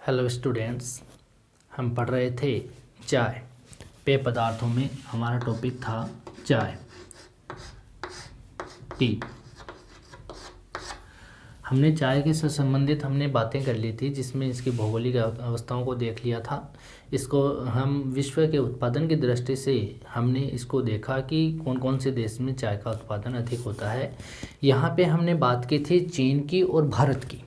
Hello students, हम पढ़ रहे थे चाय। पेय पदार्थों में हमारा टॉपिक था चाय, टी। हमने चाय के से संबंधित बातें कर ली थी, जिसमें इसकी भौगोलिक अवस्थाओं को देख लिया था। इसको हम विश्व के उत्पादन की दृष्टि से हमने इसको देखा कि कौन कौन से देश में चाय का उत्पादन अधिक होता है। यहाँ पे हमने बात की थी चीन की और भारत की।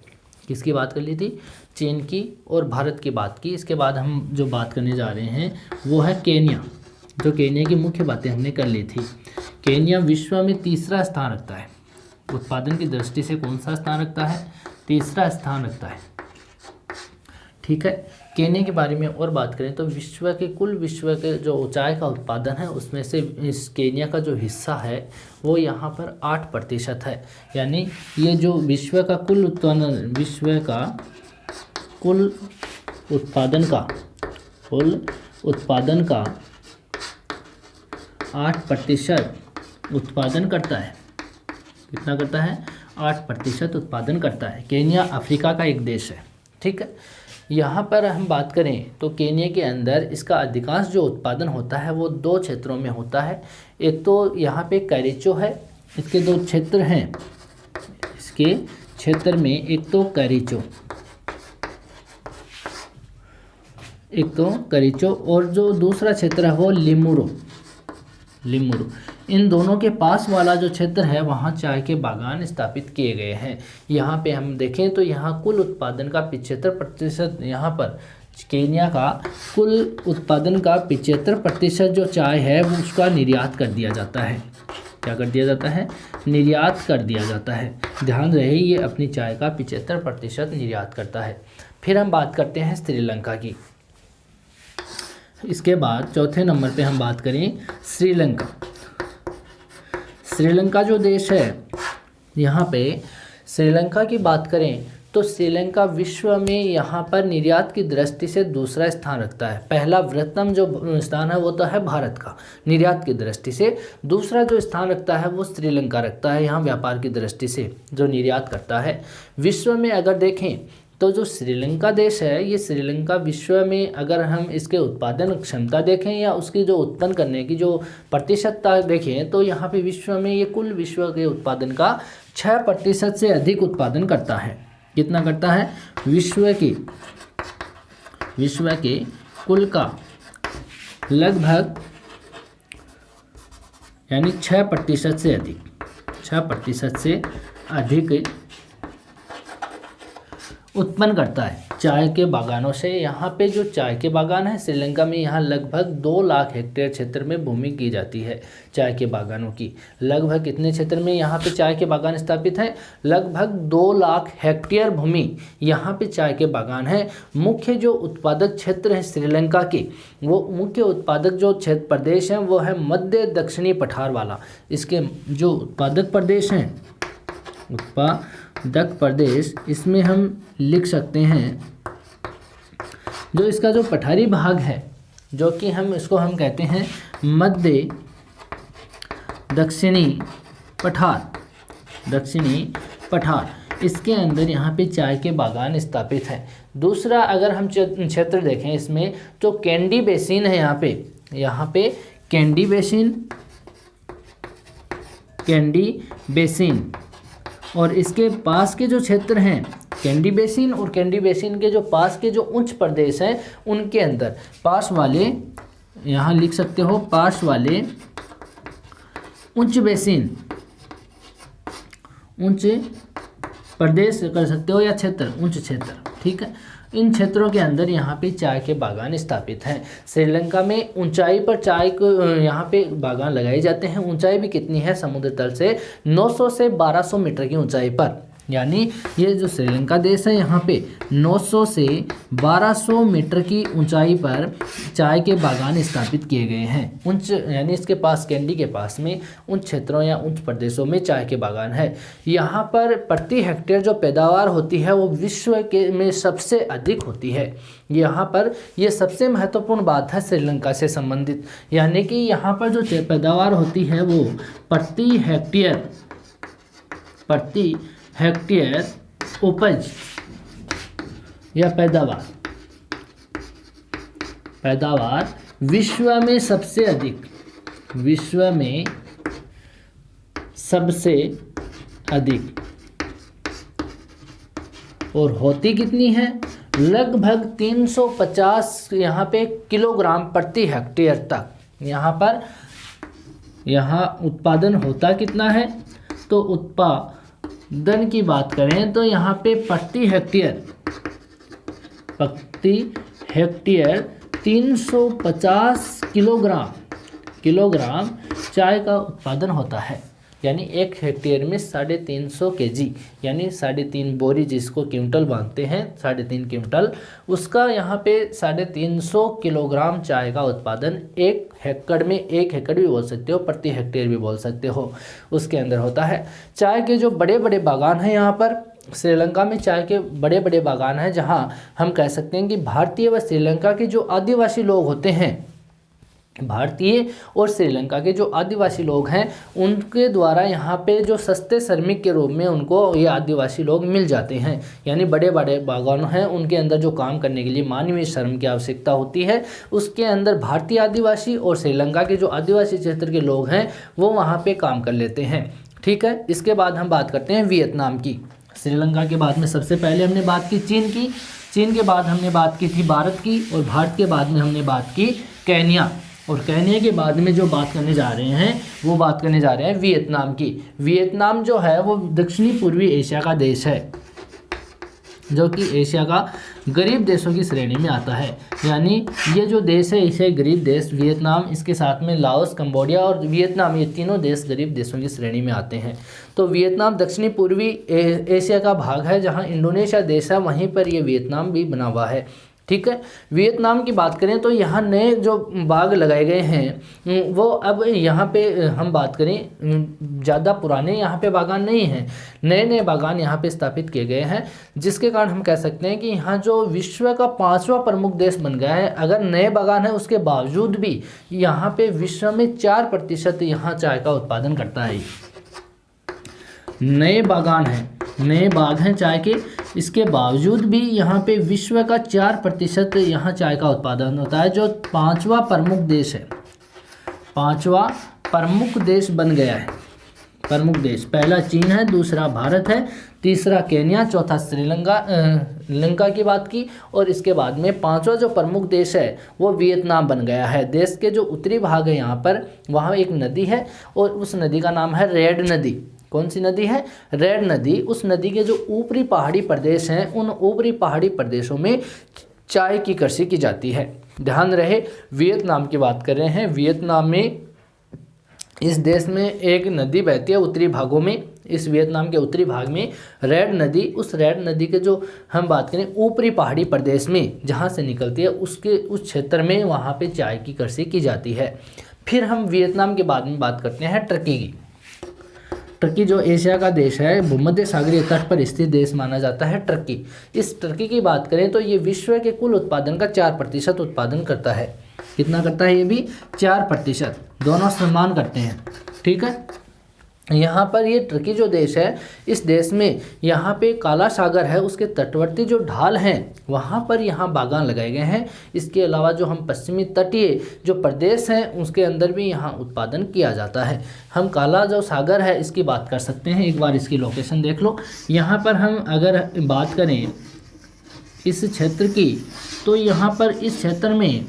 किसकी बात कर ली थी? चीन की और भारत की बात की। इसके बाद हम जो बात करने जा रहे हैं वो है केन्या। जो केन्या की मुख्य बातें हमने कर ली थी। केन्या विश्व में तीसरा स्थान रखता है। उत्पादन की दृष्टि से कौन सा स्थान रखता है? तीसरा स्थान रखता है। ठीक है। केन्या के बारे में और बात करें तो विश्व के जो चाय का उत्पादन है उसमें से इस केन्या का जो हिस्सा है वो यहाँ पर 8% है। यानी ये जो विश्व का कुल उत्पादन का 8% उत्पादन करता है। कितना करता है? 8% उत्पादन करता है। केन्या अफ्रीका का एक देश है। ठीक है। यहाँ पर हम बात करें तो केन्या के अंदर इसका अधिकांश जो उत्पादन होता है वो 2 क्षेत्रों में होता है। एक तो यहाँ पे कैरिचो है। इसके 2 क्षेत्र हैं। इसके क्षेत्र में एक तो कैरिचो और जो दूसरा क्षेत्र है वो लिमुरो। इन दोनों के पास वाला जो क्षेत्र है वहाँ चाय के बागान स्थापित किए गए हैं। यहाँ पे हम देखें तो यहाँ कुल उत्पादन का 75%, यहाँ पर केन्या का कुल उत्पादन का 75% जो चाय है वो उसका निर्यात कर दिया जाता है। क्या कर दिया जाता है? निर्यात कर दिया जाता है। ध्यान रहे, ये अपनी चाय का 75% निर्यात करता है। फिर हम बात करते हैं श्रीलंका की। इसके बाद चौथे नंबर पे हम बात करें श्रीलंका। श्रीलंका जो देश है, यहाँ पे श्रीलंका की बात करें तो श्रीलंका विश्व में यहाँ पर निर्यात की दृष्टि से दूसरा स्थान रखता है। पहला वृहत्तम जो स्थान है वो तो है भारत का निर्यात की दृष्टि से। दूसरा जो स्थान रखता है वो श्रीलंका रखता है यहाँ व्यापार की दृष्टि से जो निर्यात करता है। विश्व में अगर देखें तो जो श्रीलंका देश है, ये श्रीलंका विश्व में अगर हम इसके उत्पादन क्षमता देखें या उसकी जो उत्पन्न करने की जो प्रतिशतता देखें तो यहाँ पे विश्व में ये कुल विश्व के उत्पादन का 6% से अधिक उत्पादन करता है। कितना करता है? विश्व के कुल का लगभग यानी 6% से अधिक 6% से अधिक उत्पन्न करता है चाय के बागानों से। यहाँ पे जो चाय के बागान है श्रीलंका में, यहाँ लगभग 2 लाख हेक्टेयर क्षेत्र में भूमि की जाती है चाय के बागानों की। लगभग कितने क्षेत्र में यहाँ पे चाय के बागान स्थापित हैं? लगभग 2 लाख हेक्टेयर भूमि यहाँ पे चाय के बागान है। मुख्य जो उत्पादक क्षेत्र है श्रीलंका के, वो मुख्य उत्पादक जो क्षेत्र प्रदेश हैं वो है मध्य दक्षिणी पठार वाला। इसके जो उत्पादक प्रदेश हैं, उत्पादक प्रदेश, इसमें हम लिख सकते हैं जो इसका जो पठारी भाग है, जो कि हम कहते हैं मध्य दक्षिणी पठार। इसके अंदर यहाँ पे चाय के बागान स्थापित हैं। दूसरा अगर हम क्षेत्र देखें इसमें तो कैंडी बेसिन है। यहाँ पे कैंडी बेसिन और इसके पास के जो क्षेत्र हैं कैंडी बेसिन और कैंडी बेसिन के जो पास के जो उच्च प्रदेश हैं उनके अंदर पास वाले, यहाँ लिख सकते हो पास वाले उच्च बेसिन, उच्च प्रदेश कर सकते हो या क्षेत्र, उच्च क्षेत्र। ठीक है। इन क्षेत्रों के अंदर यहाँ पे चाय के बागान स्थापित हैं। श्रीलंका में ऊंचाई पर चाय को यहाँ पे बागान लगाए जाते हैं। ऊंचाई भी कितनी है? समुद्र तल से 900 से 1200 मीटर की ऊंचाई पर। यानी ये जो श्रीलंका देश है यहाँ पे 900 से 1200 मीटर की ऊंचाई पर चाय के बागान स्थापित किए गए हैं। उच्च यानी इसके पास कैंडी के पास में उच्च क्षेत्रों या उच्च प्रदेशों में चाय के बागान है। यहाँ पर प्रति हेक्टेयर जो पैदावार होती है वो विश्व के में सबसे अधिक होती है। यहाँ पर ये सबसे महत्वपूर्ण बात है श्रीलंका से संबंधित, यानी कि यहाँ पर जो पैदावार होती है वो प्रति हेक्टेयर उपज या पैदावार पैदावार विश्व में सबसे अधिक, विश्व में सबसे अधिक, और होती कितनी है, लगभग 350 यहाँ पे किलोग्राम प्रति हेक्टेयर तक। यहाँ उत्पादन होता कितना है, तो उत्पादन की बात करें तो यहाँ पे प्रति हेक्टेयर 350 किलोग्राम चाय का उत्पादन होता है। यानी 1 हेक्टेयर में 350 kg, यानी 3.5 बोरी, जिसको क्विंटल बांधते हैं 3.5 क्विंटल, उसका यहाँ पे 350 किलोग्राम चाय का उत्पादन 1 एकड़ में, 1 एकड़ भी बोल सकते हो, प्रति हेक्टेयर भी बोल सकते हो, उसके अंदर होता है। चाय के जो बड़े बड़े बागान हैं यहाँ पर श्रीलंका में, चाय के बड़े बड़े बागान हैं, जहाँ हम कह सकते हैं कि भारतीय व श्रीलंका के जो आदिवासी लोग होते हैं, भारतीय और श्रीलंका के जो आदिवासी लोग हैं, उनके द्वारा यहाँ पे जो सस्ते श्रमिक के रूप में उनको ये आदिवासी लोग मिल जाते हैं। यानी बड़े बड़े बागान हैं, उनके अंदर जो काम करने के लिए मानवीय श्रम की आवश्यकता होती है, उसके अंदर भारतीय आदिवासी और श्रीलंका के जो आदिवासी क्षेत्र के लोग हैं वो वहाँ पे काम कर लेते हैं। ठीक है, इसके बाद हम बात करते हैं वियतनाम की। श्रीलंका के बाद में सबसे पहले हमने बात की चीन की, चीन के बाद हमने बात की थी भारत की, और भारत के बाद में हमने बात की केन्या, और केन्या के बाद में जो बात करने जा रहे हैं वो बात करने जा रहे हैं वियतनाम की। वियतनाम जो है वो दक्षिणी पूर्वी एशिया का देश है, जो कि एशिया का गरीब देशों की श्रेणी में आता है। यानी ये जो देश है एशियाई गरीब देश वियतनाम, इसके साथ में लाओस, कंबोडिया और वियतनाम, ये तीनों देश गरीब देशों की श्रेणी में आते हैं। तो वियतनाम दक्षिणी पूर्वी एशिया का भाग है, जहाँ इंडोनेशिया देश है वहीं पर ये वियतनाम भी बना हुआ है। ठीक है, वियतनाम की बात करें तो यहाँ नए जो बाग लगाए गए हैं वो अब यहाँ पे हम बात करें ज़्यादा पुराने यहाँ पे बागान नहीं हैं, नए नए बागान यहाँ पे स्थापित किए गए हैं, जिसके कारण हम कह सकते हैं कि यहाँ जो विश्व का 5वां प्रमुख देश बन गया है। अगर नए बागान है उसके बावजूद भी यहाँ पे विश्व में 4% यहाँ चाय का उत्पादन करता है। नए बागान हैं, नए बाग हैं चाय के, इसके बावजूद भी यहाँ पे विश्व का 4% यहाँ चाय का उत्पादन होता है, जो 5वां प्रमुख देश है, 5वां प्रमुख देश बन गया है। प्रमुख देश पहला चीन है, दूसरा भारत है, तीसरा केन्या, चौथा श्रीलंका की बात की, और इसके बाद में 5वां जो प्रमुख देश है वो वियतनाम बन गया है। देश के जो उत्तरी भाग है यहाँ पर, वहाँ एक नदी है और उस नदी का नाम है रेड नदी। कौन सी नदी है? रेड नदी। उस नदी के जो ऊपरी पहाड़ी प्रदेश हैं, उन ऊपरी पहाड़ी प्रदेशों में चाय की कृषि की जाती है। ध्यान रहे, वियतनाम की बात कर रहे हैं। वियतनाम में, इस देश में एक नदी बहती है उत्तरी भागों में, इस वियतनाम के उत्तरी भाग में रेड नदी। उस रेड नदी के जो हम बात करें ऊपरी पहाड़ी प्रदेश में जहाँ से निकलती है, उसके उस क्षेत्र में वहाँ पे चाय की कृषि की जाती है। फिर हम वियतनाम के बाद में बात करते हैं टर्की की। टर्की जो एशिया का देश है, भूमध्य सागरीय तट पर स्थित देश माना जाता है टर्की। इस टर्की की बात करें तो ये विश्व के कुल उत्पादन का 4% उत्पादन करता है। कितना करता है? ये भी 4%, दोनों समान करते हैं। ठीक है, यहाँ पर ये टर्की जो देश है, इस देश में यहाँ पे काला सागर है, उसके तटवर्ती जो ढाल हैं वहाँ पर यहाँ बागान लगाए गए हैं। इसके अलावा जो हम पश्चिमी तटीय जो प्रदेश हैं उसके अंदर भी यहाँ उत्पादन किया जाता है। हम काला जो सागर है इसकी बात कर सकते हैं, एक बार इसकी लोकेशन देख लो। यहाँ पर हम अगर बात करें इस क्षेत्र की, तो यहाँ पर इस क्षेत्र में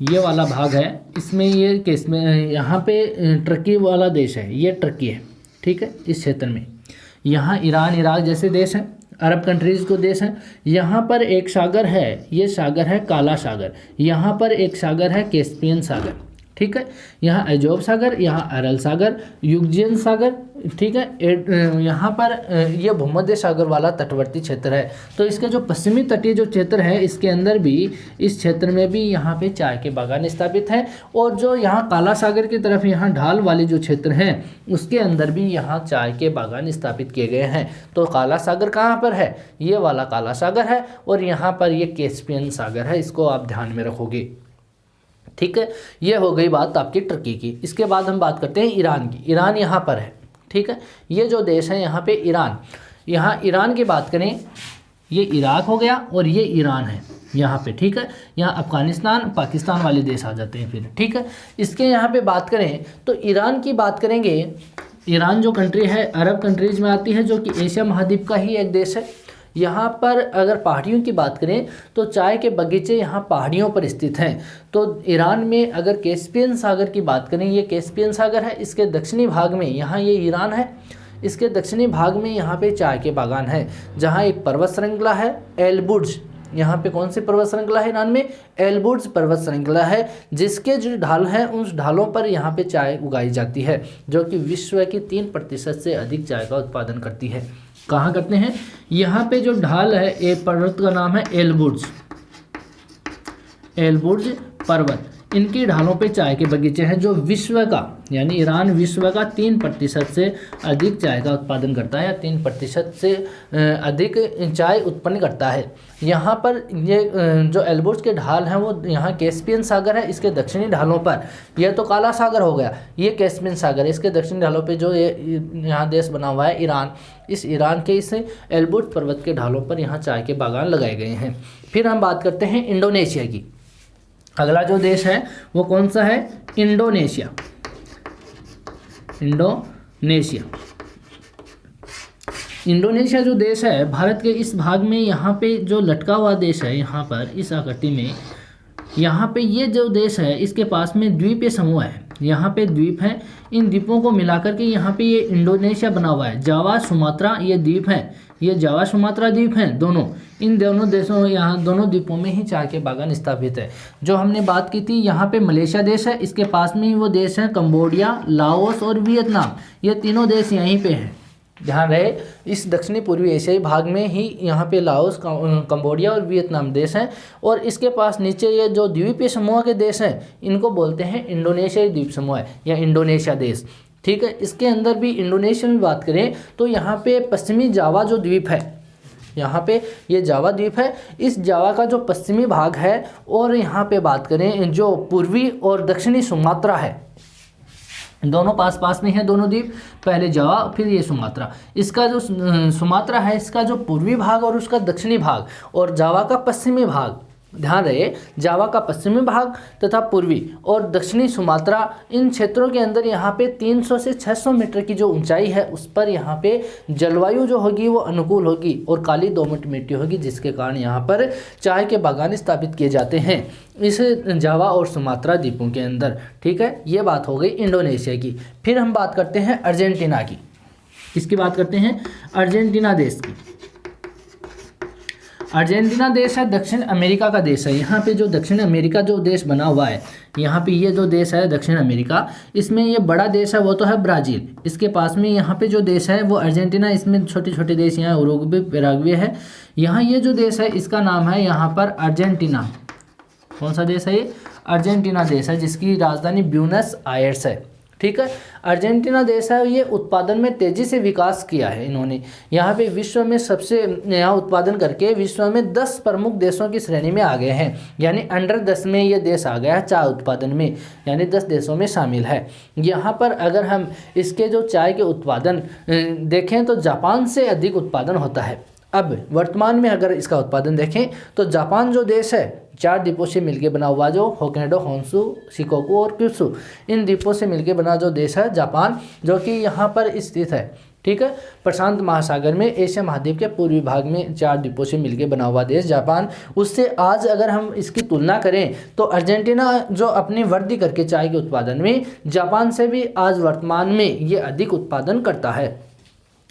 ये वाला भाग है, इसमें ये केस में यहाँ पे टर्की वाला देश है, ये टर्की है। ठीक है, इस क्षेत्र में यहाँ ईरान, इराक जैसे देश हैं, अरब कंट्रीज़ को देश हैं। यहाँ पर एक सागर है, ये सागर है काला सागर। यहाँ पर एक सागर है कैस्पियन सागर। ठीक है, यहाँ अजोब सागर, यहाँ अरल सागर, यूग्जियन सागर। ठीक है, यहाँ पर यह भूमध्य सागर वाला तटवर्ती क्षेत्र है। तो इसके जो पश्चिमी तटीय जो क्षेत्र है, इसके अंदर भी, इस क्षेत्र में भी यहाँ पे चाय के बागान स्थापित हैं। और जो यहाँ काला सागर की तरफ यहाँ ढाल वाले जो क्षेत्र हैं, उसके अंदर भी यहाँ चाय के बागान स्थापित किए गए हैं। तो काला सागर कहाँ पर है? ये वाला काला सागर है, और यहाँ पर ये कैस्पियन सागर है। इसको आप ध्यान में रखोगे। ठीक है, ये हो गई बात आपकी टर्की की। इसके बाद हम बात करते हैं ईरान की। ईरान यहाँ पर है। ठीक है, ये जो देश है यहाँ पे ईरान, यहाँ ईरान की बात करें, ये इराक हो गया और ये ईरान है। यहाँ पे, ठीक है। यहाँ अफगानिस्तान, पाकिस्तान वाले देश आ जाते हैं फिर, ठीक है। इसके यहाँ पे बात करें तो ईरान की बात करेंगे। ईरान जो कंट्री है अरब कंट्रीज में आती है, जो कि एशिया महाद्वीप का ही एक देश है। यहाँ पर अगर पहाड़ियों की बात करें तो चाय के बगीचे यहाँ पहाड़ियों पर स्थित हैं। तो ईरान में अगर कैस्पियन सागर की बात करें, ये कैस्पियन सागर है, इसके दक्षिणी भाग में यहाँ ये ईरान है, इसके दक्षिणी भाग में यहाँ पे चाय के बागान है, जहाँ एक पर्वत श्रृंखला है एलबुर्ज। यहाँ पे कौन सी पर्वत श्रृंखला है ईरान में? एलबुर्ज पर्वत श्रृंखला है, जिसके जो ढाल हैं उस ढालों पर यहाँ पे चाय उगाई जाती है, जो कि विश्व की 3% से अधिक चाय का उत्पादन करती है। कहाँ करते हैं? यहाँ पे जो ढाल है, ये पर्वत का नाम है एलबुर्ज, एलबुर्ज पर्वत। इनकी ढालों पे चाय के बगीचे हैं, जो विश्व का, यानी ईरान विश्व का 3% से अधिक चाय का उत्पादन करता है, या 3% से अधिक चाय उत्पन्न करता है। यहाँ पर ये जो एल्बुर्ज के ढाल हैं वो यहाँ कैस्पियन सागर है, इसके दक्षिणी ढालों पर, यह तो काला सागर हो गया, ये कैस्पियन सागर है, इसके दक्षिणी ढालों पे जो ये यहाँ देश बना हुआ है ईरान, इस ईरान के इस एल्बुर्ज पर्वत के ढालों पर यहाँ चाय के बागान लगाए गए हैं। फिर हम बात करते हैं इंडोनेशिया की। अगला जो देश है वो कौन सा है? इंडोनेशिया। इंडोनेशिया इंडोनेशिया जो देश है भारत के इस भाग में, यहाँ पे जो लटका हुआ देश है, यहाँ पर इस आकृति में, यहाँ पे ये जो देश है इसके पास में द्वीपीय समूह है, यहाँ पे द्वीप हैं। इन द्वीपों को मिलाकर के यहाँ पे ये इंडोनेशिया बना हुआ है। जावा सुमात्रा ये द्वीप हैं, ये जावा सुमात्रा द्वीप हैं दोनों। इन दोनों देशों, यहाँ दोनों द्वीपों में ही चाय के बागान स्थापित है। जो हमने बात की थी, यहाँ पे मलेशिया देश है, इसके पास में ही वो देश हैं कंबोडिया, लाओस और वियतनाम। ये तीनों देश यहीं पे हैं। ध्यान रहे, इस दक्षिणी पूर्वी एशियाई भाग में ही यहाँ पे लाओस, कंबोडिया और वियतनाम देश हैं। और इसके पास नीचे ये जो द्वीपीय समूह के देश हैं, इनको बोलते हैं इंडोनेशियाई द्वीप समूह या इंडोनेशिया देश, ठीक है। इसके अंदर भी इंडोनेशिया में बात करें तो यहाँ पे पश्चिमी जावा जो द्वीप है, यहाँ पे ये जावा द्वीप है, इस जावा का जो पश्चिमी भाग है, और यहाँ पे बात करें जो पूर्वी और दक्षिणी सुमात्रा है, दोनों पास पास में है दोनों द्वीप, पहले जावा फिर ये सुमात्रा। इसका जो सुमात्रा है, इसका जो पूर्वी भाग और उसका दक्षिणी भाग, और जावा का पश्चिमी भाग, ध्यान रहे, जावा का पश्चिमी भाग तथा पूर्वी और दक्षिणी सुमात्रा, इन क्षेत्रों के अंदर यहाँ पे 300 से 600 मीटर की जो ऊंचाई है, उस पर यहाँ पे जलवायु जो होगी वो अनुकूल होगी और काली दोमट मिट्टी होगी, जिसके कारण यहाँ पर चाय के बागान स्थापित किए जाते हैं इस जावा और सुमात्रा द्वीपों के अंदर, ठीक है। ये बात हो गई इंडोनेशिया की। फिर हम बात करते हैं अर्जेंटीना की। किसकी बात करते हैं? अर्जेंटीना देश की। अर्जेंटीना देश है दक्षिण अमेरिका का देश है। यहाँ पे जो दक्षिण अमेरिका जो देश बना हुआ है, यहाँ पे ये जो देश है दक्षिण अमेरिका, इसमें ये बड़ा देश है वो तो है ब्राज़ील। इसके पास में यहाँ पे जो देश है वो अर्जेंटीना, इसमें छोटे छोटे देश यहाँ उरुग्वे, पैराग्वे है। यहाँ ये जो देश है इसका नाम है यहाँ पर अर्जेंटीना। कौन सा देश है ये? अर्जेंटीना देश है, जिसकी राजधानी ब्यूनस आयर्स है, ठीक है। अर्जेंटीना देश है, ये उत्पादन में तेज़ी से विकास किया है इन्होंने। यहाँ पे विश्व में सबसे यहाँ उत्पादन करके विश्व में 10 प्रमुख देशों की श्रेणी में आ गए हैं, यानी अंडर 10 में ये देश आ गया है चाय उत्पादन में, यानी 10 देशों में शामिल है। यहाँ पर अगर हम इसके जो चाय के उत्पादन देखें तो जापान से अधिक उत्पादन होता है। अब वर्तमान में अगर इसका उत्पादन देखें तो जापान जो देश है 4 द्वीपों से मिलकर बना हुआ, जो होक्काइडो, होन्शु, शिकोकू और क्यूशु, इन द्वीपों से मिलकर बना जो देश है जापान, जो कि यहाँ पर स्थित है, ठीक है, प्रशांत महासागर में, एशिया महाद्वीप के पूर्वी भाग में 4 द्वीपों से मिलकर बना हुआ देश जापान। उससे आज अगर हम इसकी तुलना करें तो अर्जेंटीना जो अपनी वृद्धि करके चाय के उत्पादन में जापान से भी आज वर्तमान में ये अधिक उत्पादन करता है।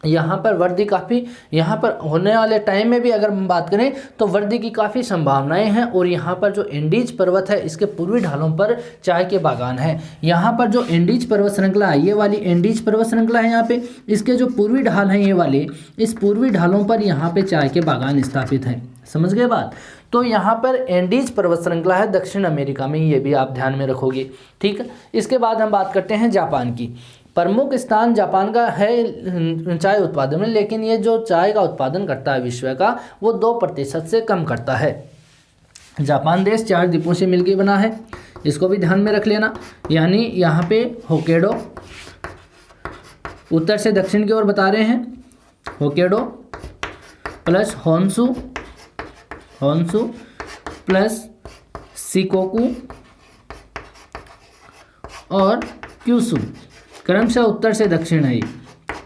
यहाँ पर वृद्धि काफ़ी, यहाँ पर होने वाले टाइम में भी अगर हम बात करें तो वृद्धि की काफ़ी संभावनाएं हैं। और यहाँ पर जो एंडीज पर्वत है, इसके पूर्वी ढालों पर चाय के बागान हैं। यहाँ पर जो एंडीज पर्वत श्रृंखला है, ये वाली एंडीज पर्वत श्रृंखला है, यहाँ पे इसके जो पूर्वी ढाल हैं ये वाले, इस पूर्वी ढालों पर यहाँ पे चाय के बागान स्थापित हैं। समझ गए बात? तो यहाँ पर एंडीज पर्वत श्रृंखला है दक्षिण अमेरिका में, ये भी आप ध्यान में रखोगे, ठीक है। इसके बाद हम बात करते हैं जापान की। प्रमुख स्थान जापान का है चाय उत्पादन में, लेकिन ये जो चाय का उत्पादन करता है विश्व का, वो 2% से कम करता है। जापान देश 4 द्वीपों से मिलकर बना है, इसको भी ध्यान में रख लेना। यानी यहाँ पे होक्काइडो, उत्तर से दक्षिण की ओर बता रहे हैं, होक्काइडो प्लस होन्शु, प्लस शिकोकु और क्यूशू, क्रमशः उत्तर से दक्षिण है ये,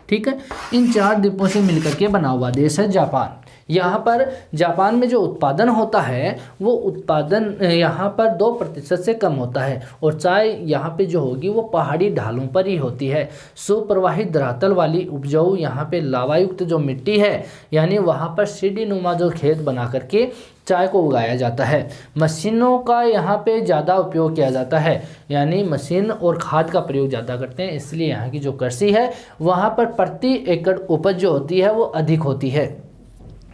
ठीक है। इन 4 द्वीपों से मिलकर के बना हुआ देश है जापान। यहाँ पर जापान में जो उत्पादन होता है वो उत्पादन यहाँ पर 2% से कम होता है, और चाय यहाँ पे जो होगी वो पहाड़ी ढालों पर ही होती है। सुप्रवाहित धरातल वाली उपजाऊ यहाँ पे लावायुक्त जो मिट्टी है, यानी वहाँ पर सीढ़ी नुमा जो खेत बना करके चाय को उगाया जाता है। मशीनों का यहाँ पे ज़्यादा उपयोग किया जाता है, यानी मशीन और खाद का प्रयोग ज़्यादा करते हैं, इसलिए यहाँ की जो कृषि है वहाँ पर प्रति एकड़ उपज जो होती है वो अधिक होती है,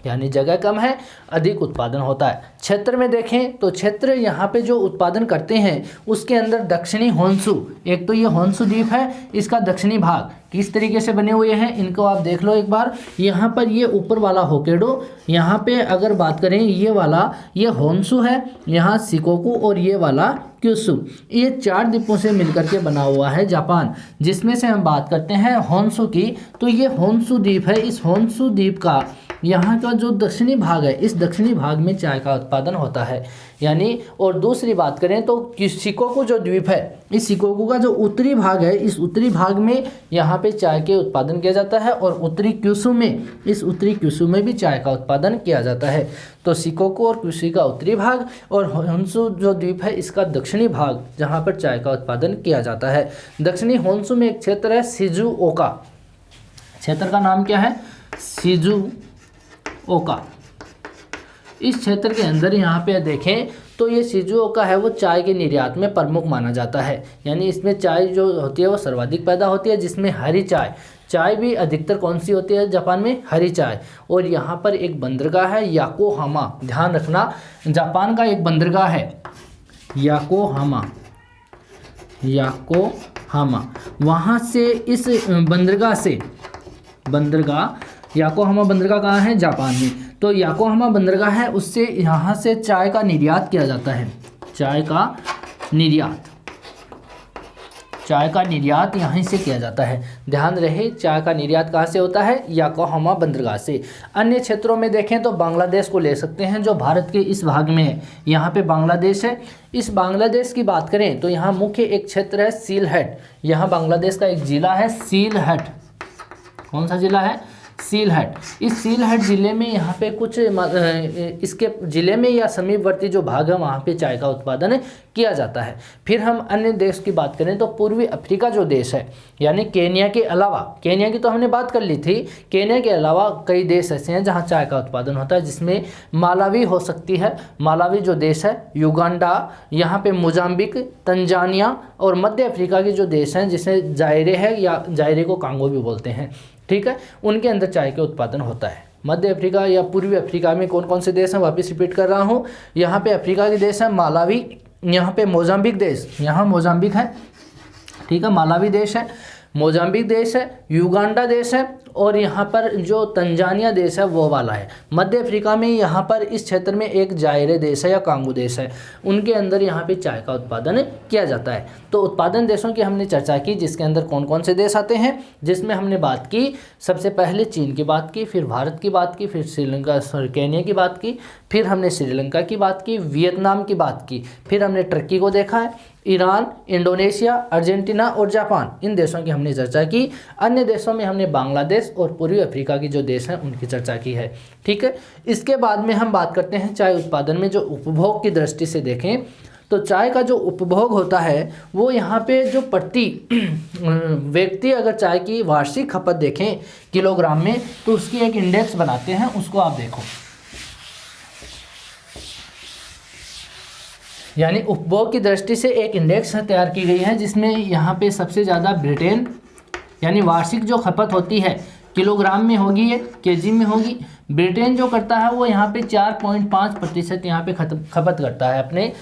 यानी जगह कम है, अधिक उत्पादन होता है। क्षेत्र में देखें तो क्षेत्र यहाँ पे जो उत्पादन करते हैं उसके अंदर दक्षिणी होन्शु, एक तो ये होन्शु द्वीप है, इसका दक्षिणी भाग किस तरीके से बने हुए हैं इनको आप देख लो एक बार। यहाँ पर ये ऊपर वाला होक्काइडो, यहाँ पे अगर बात करें ये वाला ये होन्शु है, यहाँ शिकोकु और ये वाला क्यूशू, ये 4 द्वीपों से मिलकर के बना हुआ है जापान। जिसमें से हम बात करते हैं होन्शु की, तो ये होन्शु द्वीप है। इस होन्शु द्वीप का यहाँ का जो दक्षिणी भाग है, इस दक्षिणी भाग में चाय का उत्पादन होता है, यानी। और दूसरी बात करें तो शिकोकु जो द्वीप है, इस शिकोकु का जो उत्तरी भाग है, इस उत्तरी भाग में यहाँ पे चाय के उत्पादन किया जाता है, और उत्तरी क्यूशू में, इस उत्तरी क्यूशू में भी चाय का उत्पादन किया जाता है। तो शिकोकु और क्यूशू का उत्तरी भाग और होन्शु जो द्वीप है इसका दक्षिणी भाग, जहाँ पर चाय का उत्पादन किया जाता है। दक्षिणी होन्शु में एक क्षेत्र है शिजुओका, क्षेत्र का नाम क्या है, शिजुओका। इस क्षेत्र के अंदर यहाँ पे देखें तो ये शिजुओका है वो चाय के निर्यात में प्रमुख माना जाता है, यानी इसमें चाय जो होती है वो सर्वाधिक पैदा होती है, जिसमें हरी चाय भी अधिकतर कौन सी होती है जापान में, हरी चाय। और यहाँ पर एक बंदरगाह है याकोहामा, ध्यान रखना जापान का एक बंदरगाह है याकोहामा, वहाँ से इस बंदरगाह याकोहामा बंदरगाह कहाँ है, जापान में। तो याकोहामा बंदरगाह है, उससे यहाँ से चाय का निर्यात किया जाता है, चाय का निर्यात यहीं से किया जाता है। ध्यान रहे चाय का निर्यात कहाँ से होता है, याकोहामा बंदरगाह से। अन्य क्षेत्रों में देखें तो बांग्लादेश को ले सकते हैं, जो भारत के इस भाग में है, यहाँ पे बांग्लादेश है। इस बांग्लादेश की बात करें तो यहाँ मुख्य एक क्षेत्र है सीलहट, यहाँ बांग्लादेश का एक जिला है सीलहट। कौन सा जिला है, सीलहट। इस सीलहट ज़िले में यहाँ पे कुछ इसके ज़िले में या समीपवर्ती जो भाग है वहाँ पे चाय का उत्पादन किया जाता है। फिर हम अन्य देश की बात करें तो पूर्वी अफ्रीका जो देश है, यानी केन्या के अलावा, केन्या की तो हमने बात कर ली थी, केन्या के अलावा कई देश ऐसे हैं जहाँ चाय का उत्पादन होता है, जिसमें मालावी हो सकती है, मालावी जो देश है, युगांडा, यहाँ पे मोजाम्बिक, तंजानिया और मध्य अफ्रीका के जो देश हैं जिसमें जायरे है या जायरे को कांगो भी बोलते हैं, ठीक है, उनके अंदर चाय के उत्पादन होता है। मध्य अफ्रीका या पूर्वी अफ्रीका में कौन कौन से देश हैं, वापस रिपीट कर रहा हूँ। यहाँ पे अफ्रीका के देश हैं मालावी, यहाँ पे मोजाम्बिक देश, यहाँ मोजाम्बिक है, ठीक है, मालावी देश है, मोजाम्बिक देश है, युगांडा देश है, और यहाँ पर जो तंजानिया देश है वो वाला है। मध्य अफ्रीका में यहाँ पर इस क्षेत्र में एक जायरे देश है या कांगो देश है, उनके अंदर यहाँ पे चाय का उत्पादन किया जाता है। तो उत्पादन देशों की हमने चर्चा की, जिसके अंदर कौन कौन से देश आते हैं, जिसमें हमने बात की सबसे पहले चीन की बात की, फिर भारत की बात की, फिर श्रीलंका केन्या की बात की, फिर हमने श्रीलंका की बात की, वियतनाम की बात की, फिर हमने टर्की को देखा है, ईरान, इंडोनेशिया, अर्जेंटीना और जापान, इन देशों की हमने चर्चा की। अन्य देशों में हमने बांग्लादेश और पूर्वी अफ्रीका की जो देश हैं उनकी चर्चा की है, ठीक है। इसके बाद में हम बात करते हैं चाय उत्पादन में जो उपभोग की दृष्टि से देखें तो चाय का जो उपभोग होता है वो यहाँ पे जो प्रति व्यक्ति अगर चाय की वार्षिक खपत देखें किलोग्राम में तो उसकी एक इंडेक्स बनाते हैं, उसको आप देखो, यानी उपभोग की दृष्टि से एक इंडेक्स तैयार की गई है, जिसमें यहाँ पे सबसे ज़्यादा ब्रिटेन, यानी वार्षिक जो खपत होती है किलोग्राम में होगी, ये केजी में होगी। ब्रिटेन जो करता है वो यहाँ पे 4.5% यहाँ पे खपत करता है अपने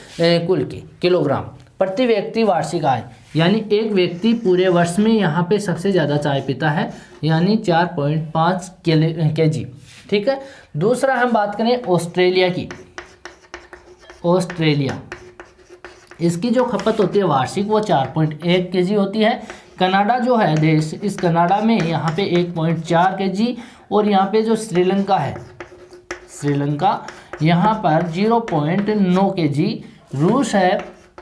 कुल की किलोग्राम प्रति व्यक्ति वार्षिक आय, यानी एक व्यक्ति पूरे वर्ष में यहाँ पे सबसे ज़्यादा चाय पीता है, यानी 4.5 केजी, ठीक है। दूसरा हम बात करें ऑस्ट्रेलिया की, ऑस्ट्रेलिया, इसकी जो खपत होती है वार्षिक वो 4.1 केजी होती है। कनाडा जो है देश, इस कनाडा में यहाँ पे 1.4 केजी, और यहाँ पे जो श्रीलंका है, श्रीलंका यहाँ पर 0.9 kg। रूस है,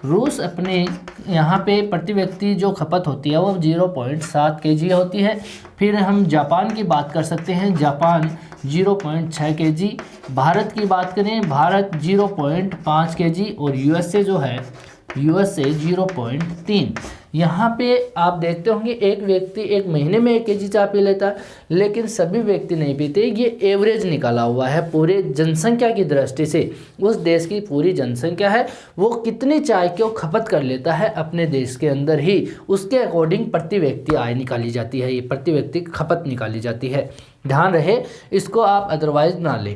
रूस अपने यहाँ पे प्रति व्यक्ति जो खपत होती है वो 0.7 kg होती है। फिर हम जापान की बात कर सकते हैं, जापान 0.6 kg। भारत की बात करें, भारत 0.5 kg और यूएसए जो है, यूएसए 0.3। यहाँ पे आप देखते होंगे एक व्यक्ति एक महीने में 1 kg चाय पी लेता है, लेकिन सभी व्यक्ति नहीं पीते। ये एवरेज निकाला हुआ है पूरे जनसंख्या की दृष्टि से। उस देश की पूरी जनसंख्या है वो कितनी चाय को खपत कर लेता है अपने देश के अंदर ही, उसके अकॉर्डिंग प्रति व्यक्ति आय निकाली जाती है, ये प्रति व्यक्ति खपत निकाली जाती है। ध्यान रहे इसको, आप अदरवाइज ना लें।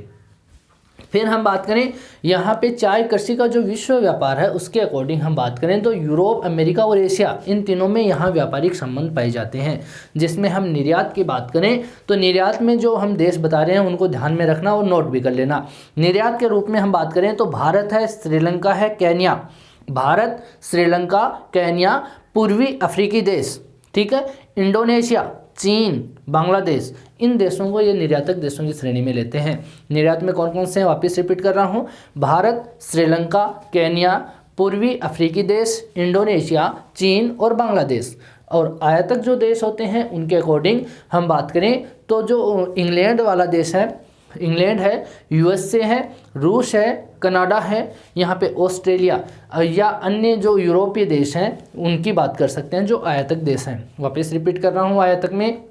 फिर हम बात करें यहाँ पे चाय कृषि का जो विश्व व्यापार है उसके अकॉर्डिंग हम बात करें तो यूरोप, अमेरिका और एशिया, इन तीनों में यहाँ व्यापारिक संबंध पाए जाते हैं। जिसमें हम निर्यात की बात करें तो निर्यात में जो हम देश बता रहे हैं उनको ध्यान में रखना और नोट भी कर लेना। निर्यात के रूप में हम बात करें तो भारत है, श्रीलंका है, केन्या, भारत, श्रीलंका, केन्या, पूर्वी अफ्रीकी देश, ठीक है, इंडोनेशिया, चीन, बांग्लादेश, इन देशों को ये निर्यातक देशों की श्रेणी में लेते हैं। निर्यात में कौन कौन से हैं, वापस रिपीट कर रहा हूँ, भारत, श्रीलंका, केन्या, पूर्वी अफ्रीकी देश, इंडोनेशिया, चीन और बांग्लादेश। और आयातक जो देश होते हैं उनके अकॉर्डिंग हम बात करें तो जो इंग्लैंड वाला देश है, इंग्लैंड है, यूएसए है, रूस है, कनाडा है, यहाँ पे ऑस्ट्रेलिया या अन्य जो यूरोपीय देश हैं उनकी बात कर सकते हैं जो आयातक देश हैं। वापस रिपीट कर रहा हूँ, आयातक में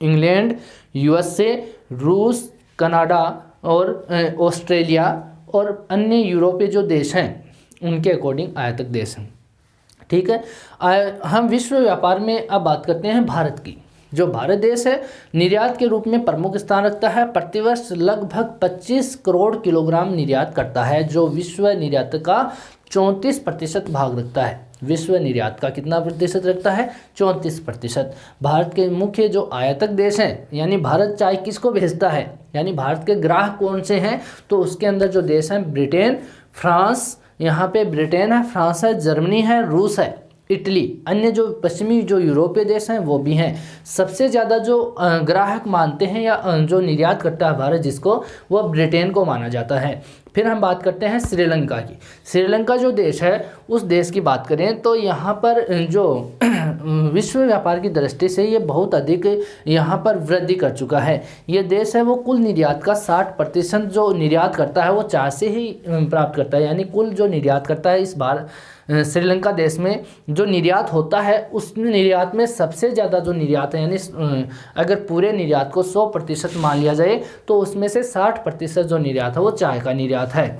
इंग्लैंड, यूएसए, रूस, कनाडा और ऑस्ट्रेलिया और अन्य यूरोपीय जो देश हैं उनके अकॉर्डिंग आयातक देश हैं, ठीक है। हम विश्व व्यापार में अब बात करते हैं भारत की। जो भारत देश है निर्यात के रूप में प्रमुख स्थान रखता है, प्रतिवर्ष लगभग 25 करोड़ किलोग्राम निर्यात करता है, जो विश्व निर्यात का 34% भाग रखता है। विश्व निर्यात का कितना प्रतिशत रखता है, 34%। भारत के मुख्य जो आयातक देश हैं, यानी भारत चाय किसको भेजता है, यानी भारत के ग्राहक कौन से हैं, तो उसके अंदर जो देश हैं ब्रिटेन, फ्रांस, यहाँ पे ब्रिटेन है, फ्रांस है, जर्मनी है, रूस है, इटली, अन्य जो पश्चिमी जो यूरोपीय देश हैं वो भी हैं। सबसे ज़्यादा जो ग्राहक मानते हैं या जो निर्यात करता है भारत जिसको, वो ब्रिटेन को माना जाता है। फिर हम बात करते हैं श्रीलंका की। श्रीलंका जो देश है उस देश की बात करें तो यहाँ पर जो विश्व व्यापार की दृष्टि से ये बहुत अधिक यहाँ पर वृद्धि कर चुका है। ये देश है वो कुल निर्यात का 60% जो निर्यात करता है वो चाय से ही प्राप्त करता है, यानी कुल जो निर्यात करता है इस बार श्रीलंका देश में जो निर्यात होता है उस निर्यात में सबसे ज़्यादा जो निर्यात है, यानी अगर पूरे निर्यात को 100% मान लिया जाए तो उसमें से 60% जो निर्यात है वो चाय का निर्यात है।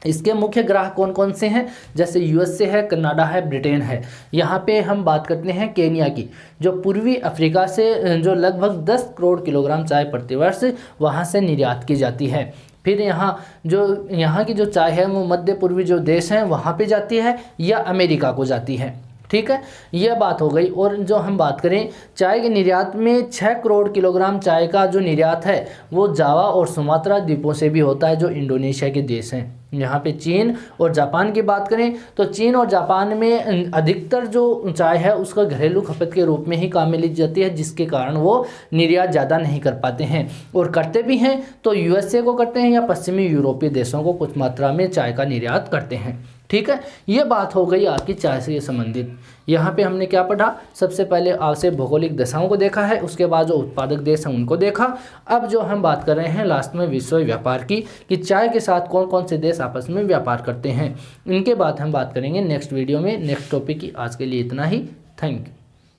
इसके मुख्य ग्राहक कौन कौन से हैं, जैसे यूएसए है, कनाडा है, ब्रिटेन है। यहाँ पे हम बात करते हैं केन्या की, जो पूर्वी अफ्रीका से जो लगभग 10 करोड़ किलोग्राम चाय प्रतिवर्ष वहाँ से निर्यात की जाती है। फिर यहाँ की जो चाय है वो मध्य पूर्वी जो देश हैं वहाँ पे जाती है या अमेरिका को जाती है, ठीक है, यह बात हो गई। और जो हम बात करें चाय के निर्यात में 6 करोड़ किलोग्राम चाय का जो निर्यात है वो जावा और सुमात्रा द्वीपों से भी होता है, जो इंडोनेशिया के देश हैं। यहाँ पे चीन और जापान की बात करें तो चीन और जापान में अधिकतर जो चाय है उसका घरेलू खपत के रूप में ही काम में ली जाती है, जिसके कारण वो निर्यात ज़्यादा नहीं कर पाते हैं। और करते भी हैं तो यूएसए को करते हैं या पश्चिमी यूरोपीय देशों को कुछ मात्रा में चाय का निर्यात करते हैं, ठीक है। ये बात हो गई आपकी चाय से संबंधित। यहाँ पे हमने क्या पढ़ा, सबसे पहले आपसे भौगोलिक दशाओं को देखा है, उसके बाद जो उत्पादक देश हैं उनको देखा। अब जो हम बात कर रहे हैं लास्ट में विश्व व्यापार की, कि चाय के साथ कौन कौन से देश आपस में व्यापार करते हैं, इनके बाद हम बात करेंगे नेक्स्ट वीडियो में, नेक्स्ट टॉपिक की। आज के लिए इतना ही, थैंक यू।